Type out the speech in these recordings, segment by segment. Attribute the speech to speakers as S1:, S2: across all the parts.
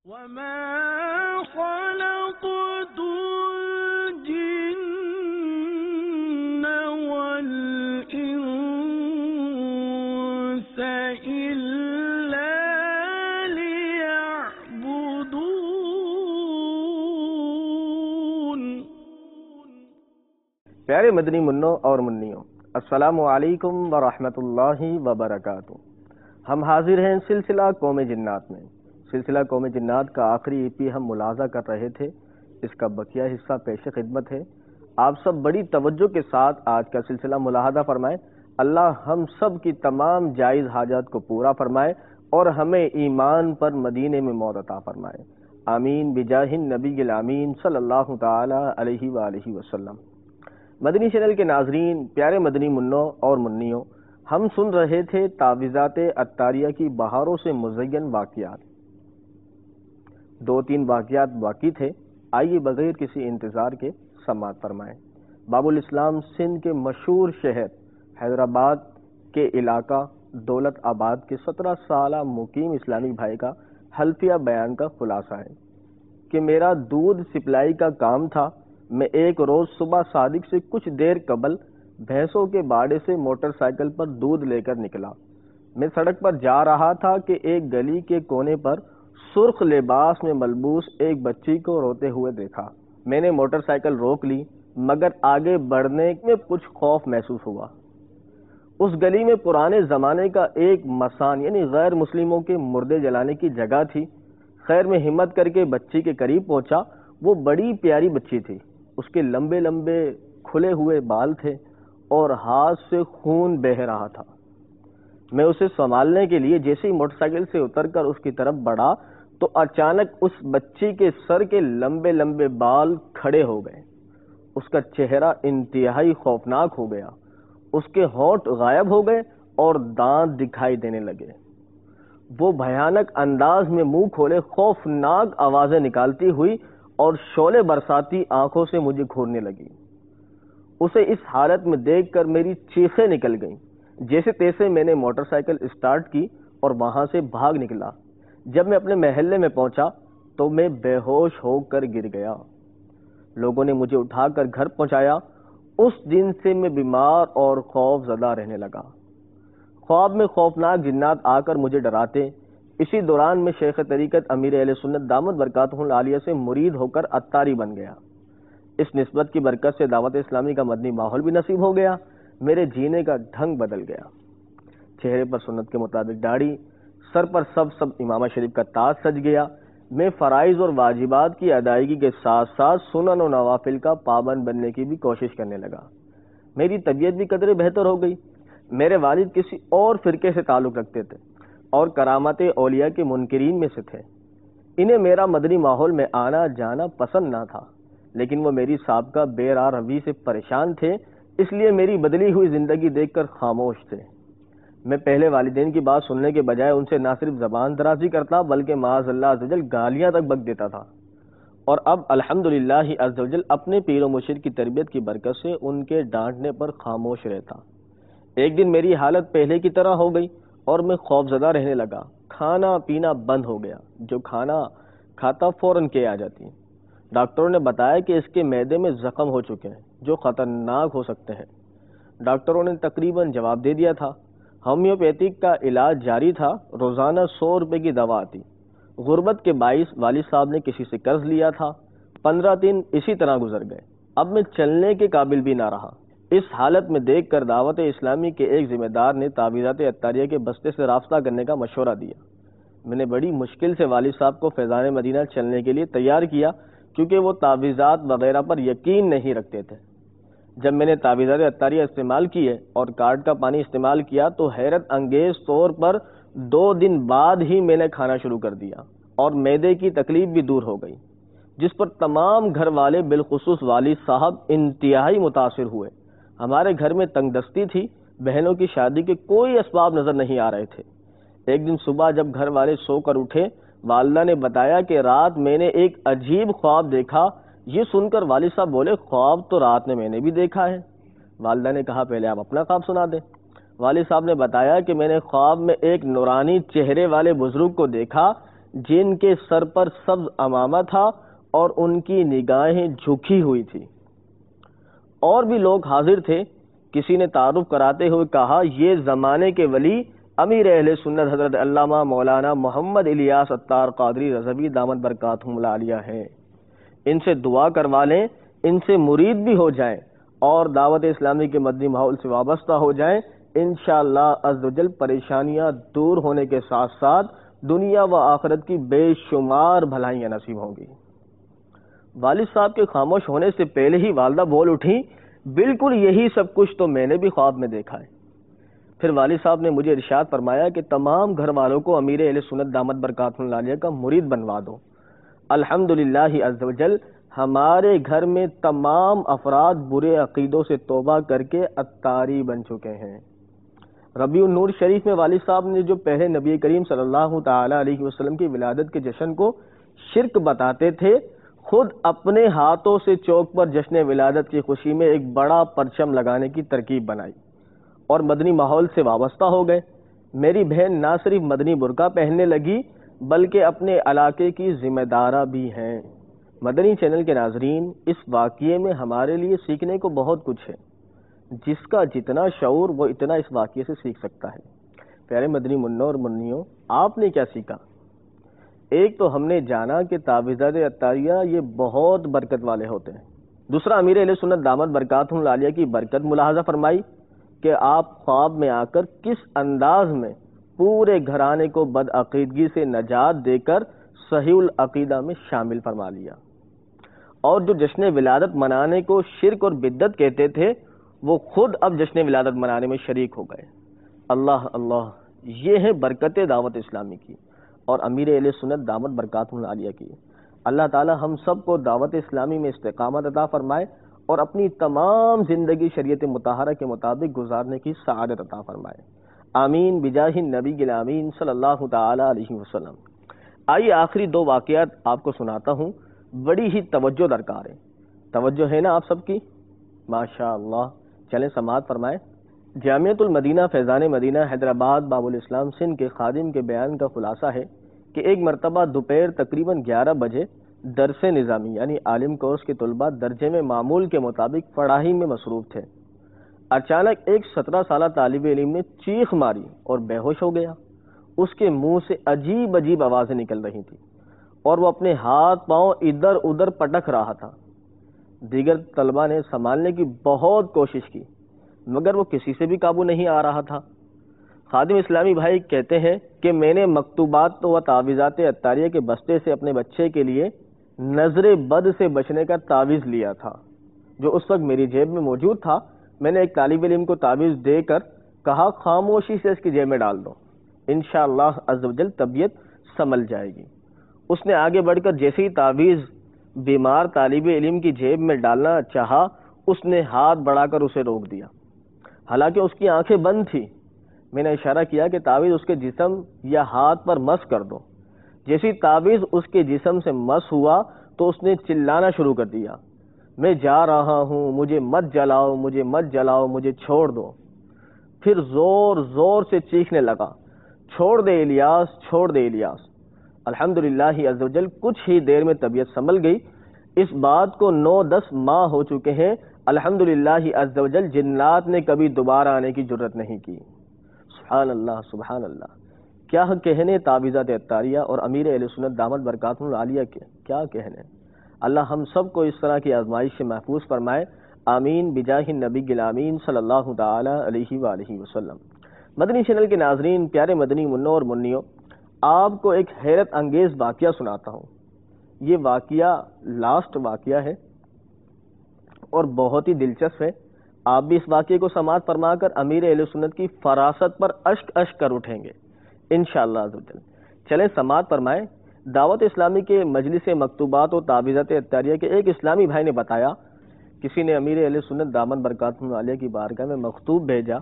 S1: وَمَا خَلَقْتُ الْجِنَّ وَالْإِنسَ إِلَّا لِيَعْبُدُونَ۔
S2: پیارے مدنی منوں اور منیوں، السلام علیکم ورحمۃ اللہ وبرکاتہ۔ ہم حاضر ہیں سلسلہ قوم جنات میں۔ سلسلہ قوم جنات کا آخری EP ہم ملاحظہ کر رہے تھے، اس کا بقیہ حصہ پیش خدمت ہے۔ آپ سب بڑی توجہ کے ساتھ آج کا سلسلہ ملاحظہ فرمائیں۔ اللہ ہم سب کی تمام جائز حاجات کو پورا فرمائے اور ہمیں ایمان پر مدینے میں موت عطا فرمائے، آمین بجاہ النبی الامین صلی اللہ تعالی علیہ وآلہ وسلم۔ مدنی چینل کے ناظرین، پیارے مدنی منوں اور منیوں، ہم سن رہے تھے تعویذات عطاریہ کی بہاروں سے مزین واقعات۔ 2-3 واقعات باقی تھے، آئیے بغیر کسی انتظار کے سماعت فرمائیں۔ باب الاسلام سندھ کے مشہور شہر حیدرآباد کے علاقہ دولت آباد کے 17 سالہ مقیم اسلامی بھائی کا حلفیہ بیان کا خلاصہ ہے کہ میرا دودھ سپلائی کا کام تھا۔ میں ایک روز صبح صادق سے کچھ دیر قبل بھینسوں کے باڑے سے موٹر سائیکل پر دودھ لے کر نکلا۔ میں سڑک پر جا رہا تھا کہ ایک گلی کے کونے پر سرخ لباس میں ملبوس ایک بچی کو روتے ہوئے دیکھا۔ میں نے موٹر سائیکل روک لی، مگر آگے بڑھنے میں کچھ خوف محسوس ہوا۔ اس گلی میں پرانے زمانے کا ایک مسان یعنی غیر مسلموں کے مردے جلانے کی جگہ تھی۔ خیر میں ہمت کر کے بچی کے قریب پہنچا۔ وہ بڑی پیاری بچی تھی، اس کے لمبے لمبے کھلے ہوئے بال تھے اور ہاتھ سے خون بہہ رہا تھا۔ میں اسے سنبھالنے کے لیے جیسے ہی موٹر سائیکل سے اتر کر اس کی طرف بڑھا تو اچانک اس بچی کے سر کے لمبے لمبے بال کھڑے ہو گئے۔ اس کا چہرہ انتہائی خوفناک ہو گیا، اس کے ہونٹ غائب ہو گئے اور دانت دکھائی دینے لگے۔ وہ بھیانک انداز میں منہ کھولے خوفناک آوازیں نکالتی ہوئی اور شعلے برساتی آنکھوں سے مجھے گھورنے لگی۔ اسے اس حالت میں دیکھ کر میری چیخیں نکل گئیں۔ جیسے تیسے میں نے موٹر سائیکل اسٹارٹ کی اور وہاں سے بھاگ نکلا۔ جب میں اپنے محلے میں پہنچا تو میں بے ہوش ہو کر گر گیا۔ لوگوں نے مجھے اٹھا کر گھر پہنچایا۔ اس دن سے میں بیمار اور خوف زدہ رہنے لگا۔ خواب میں خوفناک جنات آ کر مجھے ڈراتے۔ اسی دوران میں شیخ طریقت امیر اہل سنت دامت برکاتہ العالیہ سے مرید ہو کر عطاری بن گیا۔ اس نسبت کی برکت سے دعوت اسلامی کا مدنی ماحول بھی نصیب ہو گیا۔ میرے جینے کا ڈھنگ بدل گیا۔ چہرے پر سنت کے مطابق داڑھی، سر پر سب امامہ شریف کا تاج سج گیا۔ میں فرائض اور واجبات کی ادائیگی کے ساتھ ساتھ سنن و نوافل کا پابند بننے کی بھی کوشش کرنے لگا۔ میری طبیعت بھی قدرے بہتر ہو گئی۔ میرے والد کسی اور فرقے سے تعلق رکھتے تھے اور کرامات اولیاء کے منکرین میں سے تھے۔ انہیں میرا مدنی ماحول میں آنا جانا پسند نہ تھا، لیکن وہ میری سابقہ بے راہ روی سے پریشان تھے، اس لیے میری بدلی ہوئی زندگی دیکھ کر خاموش تھے۔ میں پہلے والدین کی بات سننے کے بجائے ان سے نہ صرف زبان درازی کرتا بلکہ معاذ اللہ عز وجل گالیاں تک بک دیتا تھا، اور اب الحمدللہ عز وجل اپنے پیر و مرشد کی تربیت کی برکت سے ان کے ڈانٹنے پر خاموش رہتا۔ ایک دن میری حالت پہلے کی طرح ہو گئی اور میں خوف زدہ رہنے لگا۔ کھانا پینا بند ہو گیا، جو کھانا کھاتا فوراً کے آ جاتی۔ ڈاکٹروں نے بتایا کہ اس کے معدے میں زخم ہو چکے ہیں جو خطرناک ہو سکتے ہیں۔ ڈاکٹروں نے تقریباً جواب دے دیا تھا۔ ہومیوپیتھک کا علاج جاری تھا، روزانہ 100 روپے کی دوا آتی۔ غربت کے باعث والد صاحب نے کسی سے قرض لیا تھا۔ 15 دن اسی طرح گزر گئے۔ اب میں چلنے کے قابل بھی نہ رہا۔ اس حالت میں دیکھ کر دعوت اسلامی کے ایک ذمہ دار نے تعویذات عطاریہ کے بستے سے رابطہ کرنے کا مشورہ دیا۔ میں نے بڑی مشکل سے والد صاحب کو فیضان مدینہ چلنے کے لیے تیار کیا، کیونکہ وہ تعویذات وغیرہ پر یقین نہیں رکھتے تھے۔ جب میں نے تعویذات عطاریہ استعمال کیے اور کارڈ کا پانی استعمال کیا تو حیرت انگیز طور پر 2 دن بعد ہی میں نے کھانا شروع کر دیا اور معدے کی تکلیف بھی دور ہو گئی، جس پر تمام گھر والے بالخصوص والد صاحب انتہائی متاثر ہوئے۔ ہمارے گھر میں تنگ دستی تھی، بہنوں کی شادی کے کوئی اسباب نظر نہیں آ رہے تھے۔ ایک دن صبح جب گھر والے سو کر اٹھے، والدہ نے بتایا کہ رات میں نے ایک عجیب خواب دیکھا۔ یہ سن کر والد صاحب بولے، خواب تو رات میں نے بھی دیکھا ہے۔ والدہ نے کہا پہلے آپ اپنا خواب سنا دیں۔ والد صاحب نے بتایا کہ میں نے خواب میں ایک نورانی چہرے والے بزرگ کو دیکھا جن کے سر پر سبز عمامہ تھا اور ان کی نگاہیں جھکی ہوئی تھی۔ اور بھی لوگ حاضر تھے۔ کسی نے تعارف کراتے ہوئے کہا، یہ زمانے کے ولی امیر اہل سنت حضرت علامہ مولانا محمد الیاس عطار قادری رضوی دامت برکاتہم العالیہ ہیں، ان سے دعا کروا لیں، ان سے مرید بھی ہو جائیں اور دعوت اسلامی کے مدنی ماحول سے وابستہ ہو جائیں۔ انشاءاللہ عز و جل پریشانیاں دور ہونے کے ساتھ ساتھ دنیا و آخرت کی بے شمار بھلائیاں نصیب ہوں گی۔ والد صاحب کے خاموش ہونے سے پہلے ہی والدہ بول اٹھی، بالکل یہی سب کچھ تو میں نے بھی خواب میں دیکھا ہے۔ پھر والد صاحب نے مجھے ارشاد فرمایا کہ تمام گھر والوں کو امیر اہل سنت دامت برکاتہم العالیہ کا مرید بنوا دو۔ الحمدللہ عز و جل ہمارے گھر میں تمام افراد برے عقیدوں سے توبہ کر کے عطاری بن چکے ہیں۔ ربیع النور شریف میں والد صاحب نے جو پہلے نبی کریم صلی اللہ تعالی علیہ وسلم کی ولادت کے جشن کو شرک بتاتے تھے، خود اپنے ہاتھوں سے چوک پر جشن ولادت کی خوشی میں ایک بڑا پرچم لگانے کی ترکیب بنائی اور مدنی ماحول سے وابستہ ہو گئے۔ میری بہن نہ صرف مدنی برقع پہننے لگی بلکہ اپنے علاقے کی ذمہ دارہ بھی ہیں۔ مدنی چینل کے ناظرین، اس واقعے میں ہمارے لیے سیکھنے کو بہت کچھ ہے۔ جس کا جتنا شعور وہ اتنا اس واقعے سے سیکھ سکتا ہے۔ پیارے مدنی منوں اور منیوں، آپ نے کیا سیکھا؟ ایک تو ہم نے جانا کہ تعویذات عطاریہ یہ بہت برکت والے ہوتے ہیں۔ دوسرا، امیر اہل سنت دامت برکاتہم العالیہ کی برکت ملاحظہ فرمائی کہ آپ خواب میں آ کر کس انداز میں پورے گھرانے کو بدعقیدگی سے نجات دے کر صحیح العقیدہ میں شامل فرما لیا، اور جو جشن ولادت منانے کو شرک اور بدعت کہتے تھے وہ خود اب جشن ولادت منانے میں شریک ہو گئے۔ اللہ اللہ، یہ ہے برکت دعوت اسلامی کی اور امیر اہل سنت دامت برکاتہم العالیہ کی۔ اللہ تعالی ہم سب کو دعوت اسلامی میں استقامت عطا فرمائے اور اپنی تمام زندگی شریعت مطہرہ کے مطابق گزارنے کی سعادت عطا فرمائے، آمین بجاہ النبی الامین صلی اللہ تعالی علیہ وسلم۔ آئیے آخری دو واقعات آپ کو سناتا ہوں، بڑی ہی توجہ درکار ہے۔ توجہ ہے نا آپ سب کی؟ ماشاء اللہ، چلیں سماعت فرمائیں۔ جامعۃ المدینہ فیضان مدینہ حیدرآباد باب الاسلام سندھ کے خادم کے بیان کا خلاصہ ہے کہ ایک مرتبہ دوپہر تقریباً 11 بجے درس نظامی یعنی عالم کورس کے طلباء درجے میں معمول کے مطابق پڑھائی میں مصروف تھے۔ اچانک ایک 17 سالہ طالب علم نے چیخ ماری اور بے ہوش ہو گیا۔ اس کے منہ سے عجیب عجیب آوازیں نکل رہی تھیں اور وہ اپنے ہاتھ پاؤں ادھر ادھر پٹک رہا تھا۔ دیگر طلباء نے سنبھالنے کی بہت کوشش کی مگر وہ کسی سے بھی قابو نہیں آ رہا تھا۔ خادم اسلامی بھائی کہتے ہیں کہ میں نے مکتوبات و تعویذات عطاریہ کے بستے سے اپنے بچے کے لیے نظر بد سے بچنے کا تعویذ لیا تھا جو اس وقت میری جیب میں موجود تھا۔ میں نے ایک طالب علم کو تعویذ دے کر کہا خاموشی سے اس کی جیب میں ڈال دو، انشاءاللہ عز و جل طبیعت سنبھل جائے گی۔ اس نے آگے بڑھ کر جیسے ہی تعویذ بیمار طالب علم کی جیب میں ڈالنا چاہا، اس نے ہاتھ بڑھا کر اسے روک دیا، حالانکہ اس کی آنکھیں بند تھی۔ میں نے اشارہ کیا کہ تعویذ اس کے جسم یا ہاتھ پر مس کر دو۔ جیسی تعویذ اس کے جسم سے مس ہوا تو اس نے چلانا شروع کر دیا، میں جا رہا ہوں، مجھے مت جلاؤ، مجھے مت جلاؤ، مجھے چھوڑ دو۔ پھر زور زور سے چیخنے لگا، چھوڑ دے الیاس، چھوڑ دے الیاس۔ الحمدللہ عز و جل کچھ ہی دیر میں طبیعت سنبھل گئی۔ اس بات کو 9-10 ماہ ہو چکے ہیں۔ الحمدللہ عز و جل جنات نے کبھی دوبارہ آنے کی جرت نہیں کی۔ سبحان اللہ، سبحان اللہ۔ کیا کہنے تعویذات عطاریہ اور امیر اہل سنت دامت برکاتہم العالیہ کے، کیا کہنے۔ اللہ ہم سب کو اس طرح کی آزمائش سے محفوظ فرمائے، آمین بجاہ النبی الامین صلی اللہ تعالی علیہ وآلہ وسلم۔ مدنی چینل کے ناظرین، پیارے مدنی منوں اور منیوں، آپ کو ایک حیرت انگیز واقعہ سناتا ہوں۔ یہ واقعہ لاسٹ واقعہ ہے اور بہت ہی دلچسپ ہے۔ آپ بھی اس واقعے کو سماعت فرما کر امیر اہل سنت کی فراست پر اشک اشک کر اٹھیں گے انشاءاللہ عز و جل۔ چلیں سماعت فرمائیں۔ دعوت اسلامی کے مجلس مکتوبات و تعویذات عطاریہ کے ایک اسلامی بھائی نے بتایا، کسی نے امیر اہل سنت دامت برکاتہم العالیہ کی بارگاہ میں مکتوب بھیجا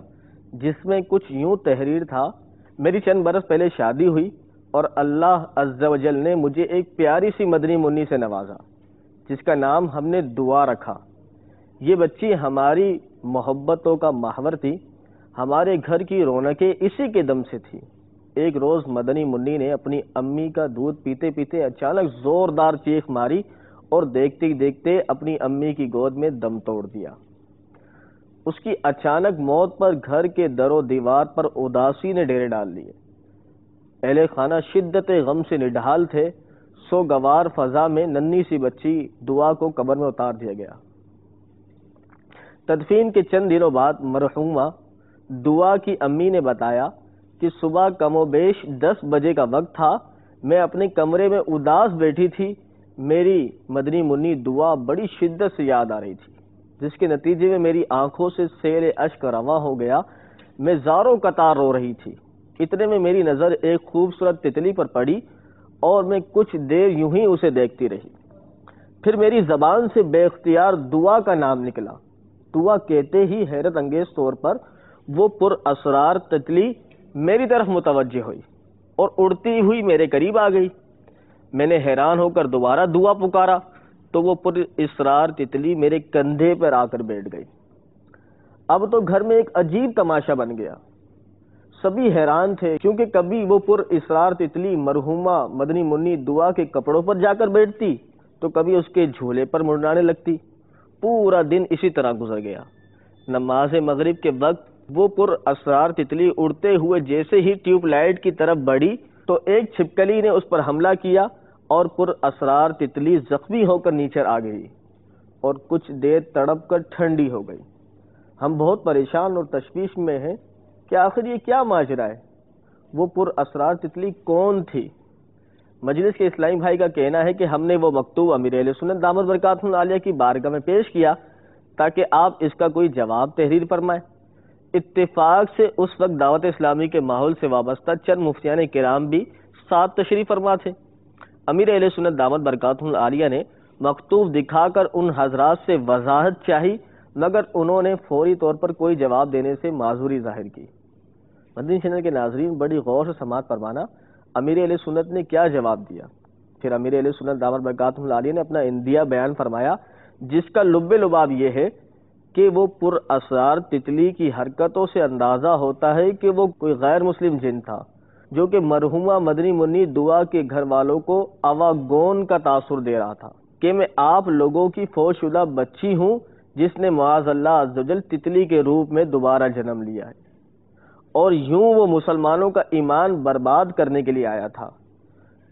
S2: جس میں کچھ یوں تحریر تھا، میری چند برس پہلے شادی ہوئی اور اللہ عز و جل نے مجھے ایک پیاری سی مدنی منی سے نوازا جس کا نام ہم نے دعا رکھا۔ یہ بچی ہماری محبتوں کا محور تھی، ہمارے گھر کی رونقیں اسی کے دم سے تھی۔ ایک روز مدنی منی نے اپنی امی کا دودھ پیتے پیتے اچانک زوردار چیخ ماری اور دیکھتے ہی دیکھتے اپنی امی کی گود میں دم توڑ دیا۔ اس کی اچانک موت پر گھر کے در و دیوار پر اداسی نے ڈیرے ڈال لیے۔ اہل خانہ شدت غم سے نڈھال تھے، سو گوار فضا میں ننھی سی بچی دعا کو قبر میں اتار دیا گیا۔ تدفین کے چند دنوں بعد مرحومہ دعا کی امی نے بتایا کہ صبح کم و بیش 10 بجے کا وقت تھا، میں اپنے کمرے میں اداس بیٹھی تھی، میری مدنی منی دعا بڑی شدت سے یاد آ رہی تھی، جس کے نتیجے میں میری آنکھوں سے سیل اشک رواں ہو گیا، میں زاروں قطار رو رہی تھی۔ اتنے میں میری نظر ایک خوبصورت تتلی پر پڑی اور میں کچھ دیر یوں ہی اسے دیکھتی رہی، پھر میری زبان سے بے اختیار دعا کا نام نکلا۔ دعا کہتے ہی حیرت انگیز طور پر وہ پر اسرار تتلی میری طرف متوجہ ہوئی اور اڑتی ہوئی میرے قریب آ گئی۔ میں نے حیران ہو کر دوبارہ دعا پکارا تو وہ پر اسرار تتلی میرے کندھے پر آ کر بیٹھ گئی۔ اب تو گھر میں ایک عجیب تماشا بن گیا، سبھی حیران تھے، کیونکہ کبھی وہ پر اسرار تتلی مرحومہ مدنی منی دعا کے کپڑوں پر جا کر بیٹھتی تو کبھی اس کے جھولے پر منڈرانے لگتی۔ پورا دن اسی طرح گزر گیا۔ نماز مغرب کے وقت وہ پر اسرار تتلی اڑتے ہوئے جیسے ہی ٹیوب لائٹ کی طرف بڑھی تو ایک چھپکلی نے اس پر حملہ کیا اور پر اسرار تتلی زخمی ہو کر نیچے آ گئی اور کچھ دیر تڑپ کر ٹھنڈی ہو گئی۔ ہم بہت پریشان اور تشویش میں ہیں کہ آخر یہ کیا ماجرا ہے، وہ پر اسرار تتلی کون تھی؟ مجلس کے اسلامی بھائی کا کہنا ہے کہ ہم نے وہ مکتوب امیر اہل سنت دامت برکاتہ عالیہ کی بارگاہ میں پیش کیا تاکہ آپ اس کا کوئی جواب تحریر فرمائیں۔ اتفاق سے اس وقت دعوت اسلامی کے ماحول سے وابستہ چند مفتیان کرام بھی ساتھ تشریف فرما تھے۔ امیر اہل سنت دامت برکاتہ عالیہ نے مکتوب دکھا کر ان حضرات سے وضاحت چاہی، مگر انہوں نے فوری طور پر کوئی جواب دینے سے معذوری ظاہر کی۔ مدنی چینل کے ناظرین بڑی غور سے سماعت فرمانا، امیر اہل سنت نے کیا جواب دیا۔ پھر امیر اہل سنت دامت برکاتہ عالیہ نے اپنا اندیہ بیان فرمایا، جس کا لب لباب یہ ہے کہ وہ پر اسرار تتلی کی حرکتوں سے اندازہ ہوتا ہے کہ وہ کوئی غیر مسلم جن تھا، جو کہ مرحومہ مدنی منی دعا کے گھر والوں کو اواگون کا تاثر دے رہا تھا کہ میں آپ لوگوں کی فوت شدہ بچی ہوں، جس نے معاذ اللہ عز و جل تتلی کے روپ میں دوبارہ جنم لیا ہے، اور یوں وہ مسلمانوں کا ایمان برباد کرنے کے لیے آیا تھا،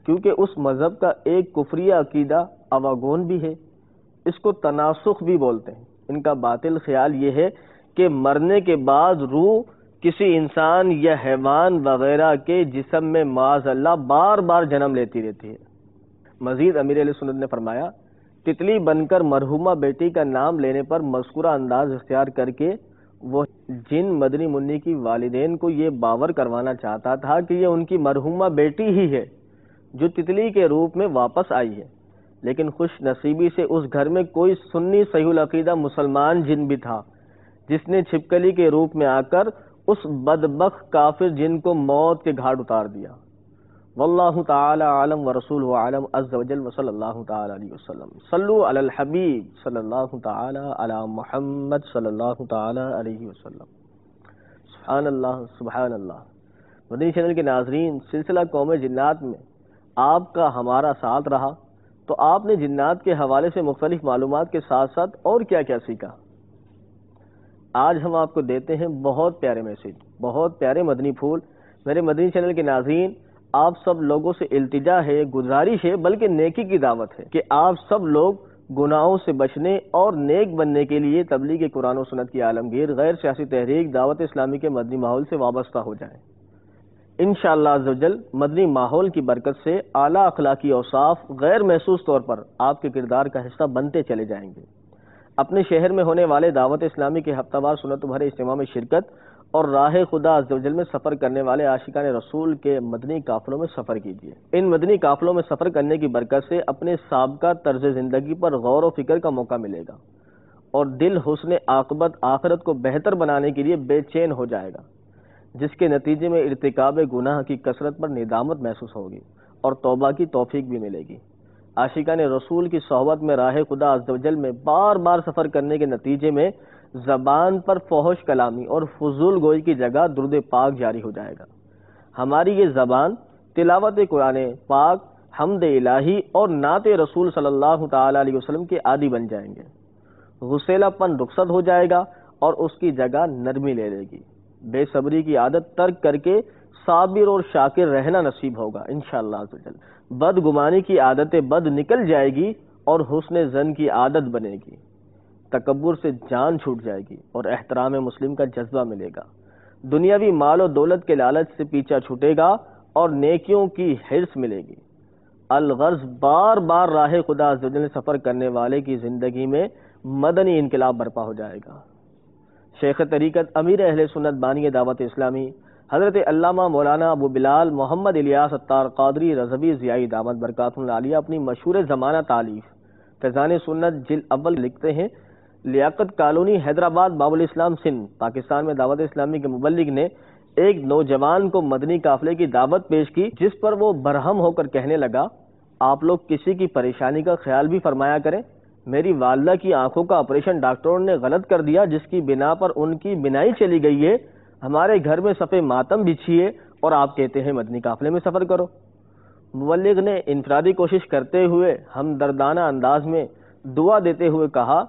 S2: کیونکہ اس مذہب کا ایک کفری عقیدہ اواگون بھی ہے، اس کو تناسخ بھی بولتے ہیں۔ ان کا باطل خیال یہ ہے کہ مرنے کے بعد روح کسی انسان یا حیوان وغیرہ کے جسم میں معاذ اللہ بار بار جنم لیتی رہتی ہے۔ مزید امیر علیہ سنت نے فرمایا، تتلی بن کر مرحومہ بیٹی کا نام لینے پر مذکورہ انداز اختیار کر کے وہ جن مدنی منی کی والدین کو یہ باور کروانا چاہتا تھا کہ یہ ان کی مرحومہ بیٹی ہی ہے جو تتلی کے روپ میں واپس آئی ہے، لیکن خوش نصیبی سے اس گھر میں کوئی سنی صحیح العقیدہ مسلمان جن بھی تھا، جس نے چھپکلی کے روپ میں آ کر اس بدبخت کافر جن کو موت کے گھاٹ اتار دیا۔ واللہ تعالی عالم ورسولہ عالم عز وجل وصلی اللہ تعالی علیہ وسلم۔ صلو علی الحبیب صلی اللہ تعالی علی محمد صلی اللہ تعالی علیہ وسلم۔ سبحان اللہ سبحان اللہ۔ مدنی چینل کے ناظرین، سلسلہ قوم جنات میں آپ کا ہمارا ساتھ رہا تو آپ نے جنات کے حوالے سے مختلف معلومات کے ساتھ ساتھ اور کیا کیا سیکھا؟ آج ہم آپ کو دیتے ہیں بہت پیارے میسج، بہت پیارے مدنی پھول۔ میرے مدنی چینل کے ناظرین، آپ سب لوگوں سے التجا ہے، گزارش ہے، بلکہ نیکی کی دعوت ہے کہ آپ سب لوگ گناہوں سے بچنے اور نیک بننے کے لیے تبلیغ قرآن و سنت کی عالمگیر غیر سیاسی تحریک دعوت اسلامی کے مدنی ماحول سے وابستہ ہو جائیں۔ انشاءاللہ عز و جل مدنی ماحول کی برکت سے اعلیٰ اخلاقی اوصاف غیر محسوس طور پر آپ کے کردار کا حصہ بنتے چلے جائیں گے۔ اپنے شہر میں ہونے والے دعوت اسلامی کے ہفتہ وار سنت بھرے اجتماع میں شرکت اور راہ خدا عز و جل میں سفر کرنے والے عاشقان رسول کے مدنی قافلوں میں سفر کیجیے۔ ان مدنی قافلوں میں سفر کرنے کی برکت سے اپنے سابقہ طرز زندگی پر غور و فکر کا موقع ملے گا اور دل حسن عاقبت آخرت کو بہتر بنانے کے لیے بے چین ہو جائے گا، جس کے نتیجے میں ارتکاب گناہ کی کثرت پر ندامت محسوس ہوگی اور توبہ کی توفیق بھی ملے گی۔ عاشقان رسول کی صحبت میں راہ خدا عز و جل میں بار بار سفر کرنے کے نتیجے میں زبان پر فحش کلامی اور فضول گوئی کی جگہ درود پاک جاری ہو جائے گا۔ ہماری یہ زبان تلاوت قرآن پاک، حمد الہی اور نعت رسول صلی اللہ تعالی علیہ وسلم کے عادی بن جائیں گے، غسیلا پن رخصت ہو جائے گا اور اس کی جگہ نرمی لے لے گی، بے صبری کی عادت ترک کر کے صابر اور شاکر رہنا نصیب ہوگا انشاءاللہ عز و جل، بدگمانی کی عادت بد نکل جائے گی اور حسن زن کی عادت بنے گی، تکبر سے جان چھوٹ جائے گی اور احترام مسلم کا جذبہ ملے گا، دنیاوی مال و دولت کے لالچ سے پیچھا چھوٹے گا اور نیکیوں کی حرص ملے گی۔ الغرض بار بار راہ خدا عز و جل سفر کرنے والے کی زندگی میں مدنی انقلاب برپا ہو جائے گا۔ شیخ طریقت امیر اہل سنت بانی دعوت اسلامی حضرت علامہ مولانا ابو بلال محمد الیاس عطار قادری رضوی ضیائی دامت برکاتہ العالیہ اپنی مشہور زمانہ تالیف فیضان سنت جلد اول لکھتے ہیں، لیاقت کالونی حیدرآباد باب الاسلام سندھ پاکستان میں دعوت اسلامی کے مبلغ نے ایک نوجوان کو مدنی قافلے کی دعوت پیش کی، جس پر وہ برہم ہو کر کہنے لگا، آپ لوگ کسی کی پریشانی کا خیال بھی فرمایا کریں، میری والدہ کی آنکھوں کا آپریشن ڈاکٹروں نے غلط کر دیا، جس کی بنا پر ان کی بینائی چلی گئی ہے، ہمارے گھر میں صف ماتم بچھیے اور آپ کہتے ہیں مدنی قافلے میں سفر کرو۔ مبلغ نے انفرادی کوشش کرتے ہوئے ہمدردانہ انداز میں دعا دیتے ہوئے کہا،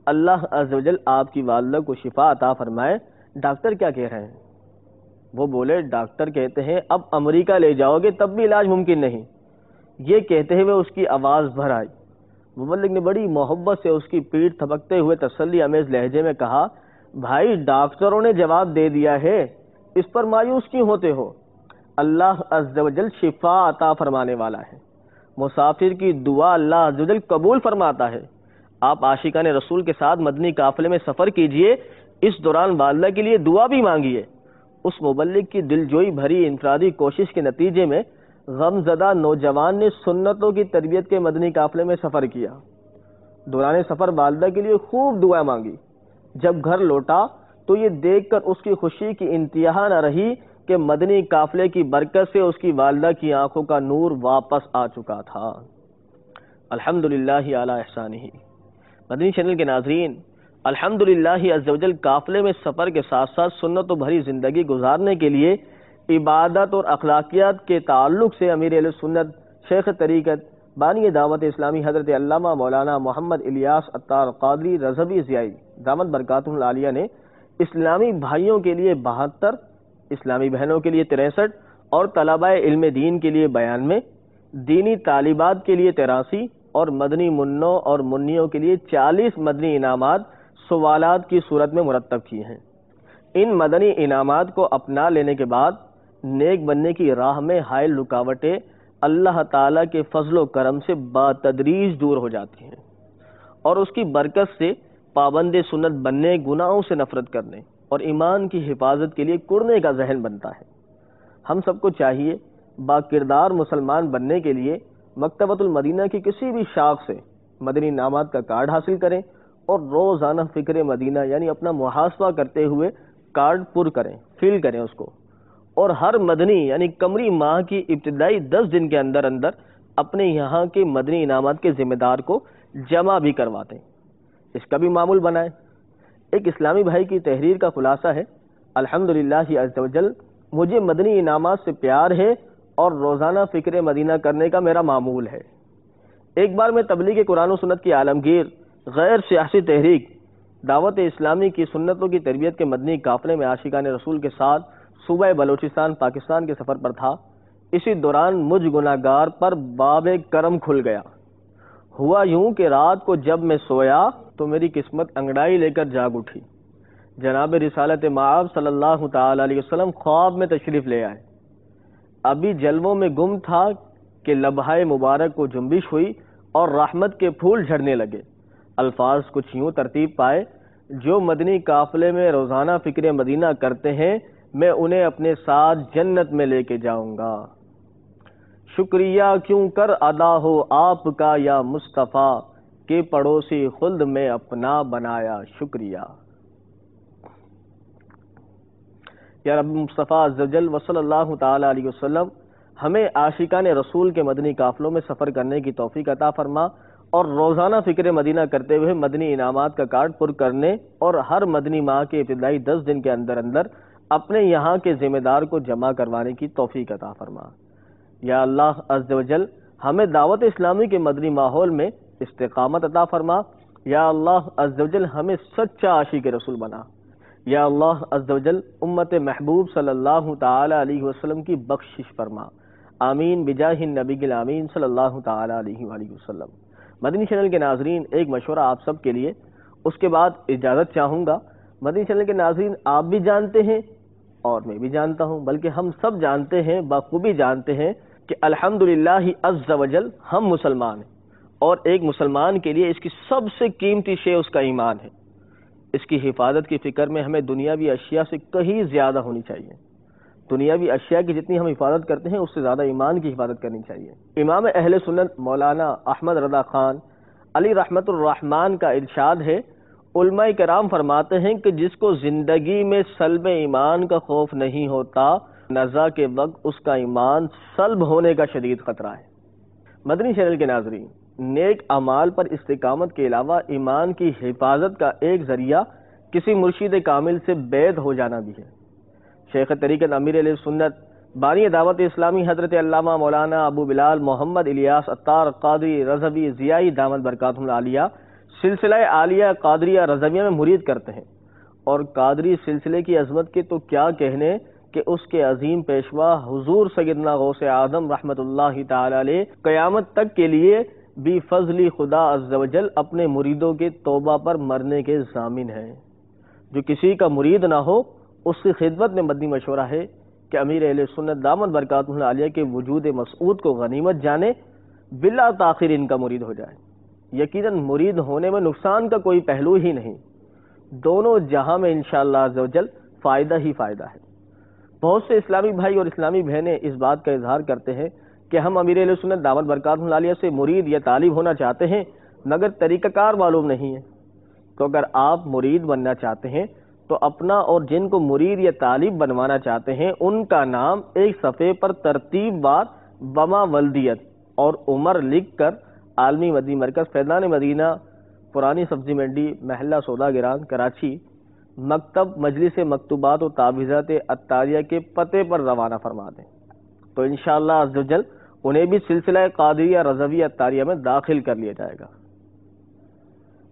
S2: اللہ عز و جل آپ کی والدہ کو شفا عطا فرمائے، ڈاکٹر کیا کہہ رہے ہیں؟ وہ بولے، ڈاکٹر کہتے ہیں اب امریکہ لے جاؤ گے تب بھی علاج ممکن نہیں۔ یہ کہتے ہوئے اس کی آواز بھر آئی۔ مبلغ نے بڑی محبت سے اس کی پیٹھ تھپکتے ہوئے تسلی آمیز لہجے میں کہا، بھائی ڈاکٹروں نے جواب دے دیا ہے، اس پر مایوس کیوں ہوتے ہو؟ اللہ عز و جل شفا عطا فرمانے والا ہے، مسافر کی دعا اللہ عز و جل قبول فرماتا ہے۔ آپ عاشقان رسول کے ساتھ مدنی قافلے میں سفر کیجئے، اس دوران والدہ کے لیے دعا بھی مانگیے۔ اس مبلغ کی دلجوئی بھری انفرادی کوشش کے نتیجے میں غم زدہ نوجوان نے سنتوں کی تربیت کے مدنی قافلے میں سفر کیا۔ دوران سفر والدہ کے لیے خوب دعا مانگی۔ جب گھر لوٹا تو یہ دیکھ کر اس کی خوشی کی انتہا نہ رہی کہ مدنی قافلے کی برکت سے اس کی والدہ کی آنکھوں کا نور واپس آ چکا تھا۔ الحمدللہ علی احسانہ۔ مدنی چینل کے ناظرین، الحمدللہ عز و جل قافلے میں سفر کے ساتھ ساتھ سنت و بھری زندگی گزارنے کے لیے عبادت اور اخلاقیات کے تعلق سے امیر اہل سنت شیخ طریقت بانی دعوت اسلامی حضرت علامہ مولانا محمد الیاس عطار قادری رضوی ضیائی دامت برکاتہ العالیہ نے اسلامی بھائیوں کے لیے 72، اسلامی بہنوں کے لیے 63 اور طلباء علم دین کے لیے 92، دینی طالبات کے لیے 83 اور مدنی منوں اور منیوں کے لیے 40 مدنی انعامات سوالات کی صورت میں مرتب کیے ہیں۔ ان مدنی انعامات کو اپنا لینے کے بعد نیک بننے کی راہ میں حائل رکاوٹیں اللہ تعالیٰ کے فضل و کرم سے بتدریج دور ہو جاتی ہیں اور اس کی برکت سے پابند سنت بننے، گناہوں سے نفرت کرنے اور ایمان کی حفاظت کے لیے کڑنے کا ذہن بنتا ہے۔ ہم سب کو چاہیے با کردار مسلمان بننے کے لیے مکتبۃ المدینہ کی کسی بھی شاخ سے مدنی انعامات کا کارڈ حاصل کریں اور روزانہ فکر مدینہ یعنی اپنا محاسبہ کرتے ہوئے کارڈ پر کریں، فل کریں اس کو، اور ہر مدنی یعنی قمری ماہ کی ابتدائی 10 دن کے اندر اندر اپنے یہاں کے مدنی انعامات کے ذمہ دار کو جمع بھی کروا دیں، اس کا بھی معمول بنائیں۔ ایک اسلامی بھائی کی تحریر کا خلاصہ ہے، الحمدللہ عز و جل مجھے مدنی انعامات سے پیار ہے اور روزانہ فکر مدینہ کرنے کا میرا معمول ہے۔ ایک بار میں تبلیغ قرآن و سنت کی عالمگیر غیر سیاسی تحریک دعوت اسلامی کی سنتوں کی تربیت کے مدنی قافلے میں عاشقان رسول کے ساتھ صوبہ بلوچستان پاکستان کے سفر پر تھا۔ اسی دوران مجھ گناہگار پر باب کرم کھل گیا۔ ہوا یوں کہ رات کو جب میں سویا تو میری قسمت انگڑائی لے کر جاگ اٹھی۔ جناب رسالت مآب صلی اللہ تعالی علیہ وسلم خواب میں تشریف لے آئے۔ ابھی جلووں میں گم تھا کہ لبہائے مبارک کو جنبش ہوئی اور رحمت کے پھول جھڑنے لگے۔ الفاظ کچھ یوں ترتیب پائے، جو مدنی قافلے میں روزانہ فکر مدینہ کرتے ہیں میں انہیں اپنے ساتھ جنت میں لے کے جاؤں گا۔ شکریہ کیوں کر ادا ہو آپ کا یا مصطفیٰ، کہ پڑوسی خلد میں اپنا بنایا شکریہ۔ یا رب مصطفیٰ عز و جل وصلی اللہ تعالی علیہ وسلم ہمیں عاشقان رسول کے مدنی قافلوں میں سفر کرنے کی توفیق عطا فرما اور روزانہ فکر مدینہ کرتے ہوئے مدنی انعامات کا کارڈ پر کرنے اور ہر مدنی ماہ کے ابتدائی 10 دن کے اندر اندر اپنے یہاں کے ذمہ دار کو جمع کروانے کی توفیق عطا فرما۔ یا اللہ عز و جل ہمیں دعوت اسلامی کے مدنی ماحول میں استقامت عطا فرما۔ یا اللہ عز و جل ہمیں سچا عاشق رسول بنا۔ یا اللہ عز و جل امت محبوب صلی اللہ تعالی علیہ وسلم کی بخشش فرما۔ آمین بجاہ النبی الامین صلی اللہ تعالی علیہ وآلہ وسلم۔ مدنی چینل کے ناظرین، ایک مشورہ آپ سب کے لیے، اس کے بعد اجازت چاہوں گا۔ مدنی چینل کے ناظرین، آپ بھی جانتے ہیں اور میں بھی جانتا ہوں، بلکہ ہم سب جانتے ہیں، بخوبی جانتے ہیں کہ الحمدللہ عز و جل ہم مسلمان ہیں، اور ایک مسلمان کے لیے اس کی سب سے قیمتی شے اس کا ایمان ہے۔ اس کی حفاظت کی فکر میں ہمیں دنیاوی اشیاء سے کہیں زیادہ ہونی چاہیے۔ دنیاوی اشیاء کی جتنی ہم حفاظت کرتے ہیں اس سے زیادہ ایمان کی حفاظت کرنی چاہیے۔ امام اہل سنت مولانا احمد رضا خان علی رحمت الرحمان کا ارشاد ہے، علماء کرام فرماتے ہیں کہ جس کو زندگی میں سلب ایمان کا خوف نہیں ہوتا، نزا کے وقت اس کا ایمان سلب ہونے کا شدید خطرہ ہے۔ مدنی چینل کے ناظرین، نیک اعمال پر استقامت کے علاوہ ایمان کی حفاظت کا ایک ذریعہ کسی مرشد کامل سے بیعت ہو جانا بھی ہے۔ شیخ طریقت امیر علیہ سنت بانی دعوت اسلامی حضرت علامہ مولانا ابو بلال محمد الیاس عطار قادری رضوی ضیائی دامت برکاتہم العالیہ سلسلہ عالیہ قادریہ رضویہ میں مرید کرتے ہیں، اور قادری سلسلے کی عظمت کے تو کیا کہنے کہ اس کے عظیم پیشوا حضور سیدنا غوث اعظم رحمت اللہ تعالی علیہ قیامت تک کے لیے بھی فضل خدا عز و جل اپنے مریدوں کے توبہ پر مرنے کے ضامن ہیں۔ جو کسی کا مرید نہ ہو، اس کی خدمت میں مدنی مشورہ ہے کہ امیر اہل سنت دامت برکاتہ العالیہ کے وجود مسعود کو غنیمت جانے، بلا تاخیر ان کا مرید ہو جائے۔ یقیناً مرید ہونے میں نقصان کا کوئی پہلو ہی نہیں، دونوں جہاں میں انشاءاللہ عز و جل فائدہ ہی فائدہ ہے۔ بہت سے اسلامی بھائی اور اسلامی بہنیں اس بات کا اظہار کرتے ہیں کہ ہم امیر اہل سنت دامت برکاتہ العالیہ سے مرید یا طالب ہونا چاہتے ہیں، مگر طریقہ کار معلوم نہیں ہے۔ تو اگر آپ مرید بننا چاہتے ہیں تو اپنا اور جن کو مرید یا طالب بنوانا چاہتے ہیں ان کا نام ایک صفحے پر ترتیب وار بما ولدیت اور عمر لکھ کر عالمی مدنی مرکز فیضان مدینہ، پرانی سبزی منڈی، محلہ سودا گران، کراچی، مکتب مجلس مکتوبات و تعویذات عطاریہ کے پتے پر روانہ فرما دیں، تو انشاءاللہ عز و جل انہیں بھی سلسلہ قادریہ رضویہ عطاریہ میں داخل کر لیا جائے گا۔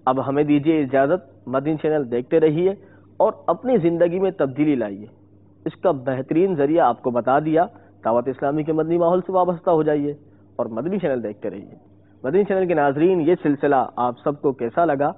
S2: اب ہمیں دیجیے اجازت، مدنی چینل دیکھتے رہیے اور اپنی زندگی میں تبدیلی لائیے۔ اس کا بہترین ذریعہ آپ کو بتا دیا، دعوت اسلامی کے مدنی ماحول سے وابستہ ہو جائیے اور مدنی چینل دیکھتے رہیے۔ مدنی چینل کے ناظرین، یہ سلسلہ آپ سب کو کیسا لگا،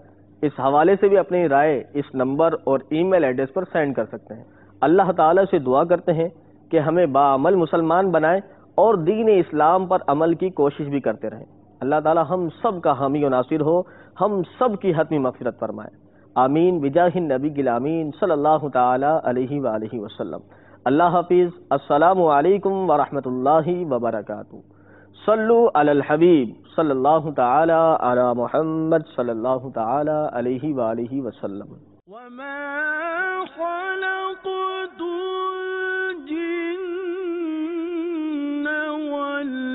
S2: اس حوالے سے بھی اپنی رائے اس نمبر اور ای میل ایڈریس پر سینڈ کر سکتے ہیں۔ اللہ تعالیٰ سے دعا کرتے ہیں کہ ہمیں باعمل مسلمان بنائیں اور دین اسلام پر عمل کی کوشش بھی کرتے رہیں۔ اللہ تعالیٰ ہم سب کا حامی و ناصر ہو، ہم سب کی حتمی مغفرت فرمائے۔ آمین بجاہ النبی الامین صلی اللہ تعالی علیہ وآلہ وسلم۔ اللہ حافظ۔ السلام علیکم ورحمۃ اللہ وبرکاتہ۔ صلو علی الحبیب صلی اللہ تعالی علی محمد صلی اللہ تعالی علیہ وآلہ وسلم۔
S1: وما خلقت الجن والإنس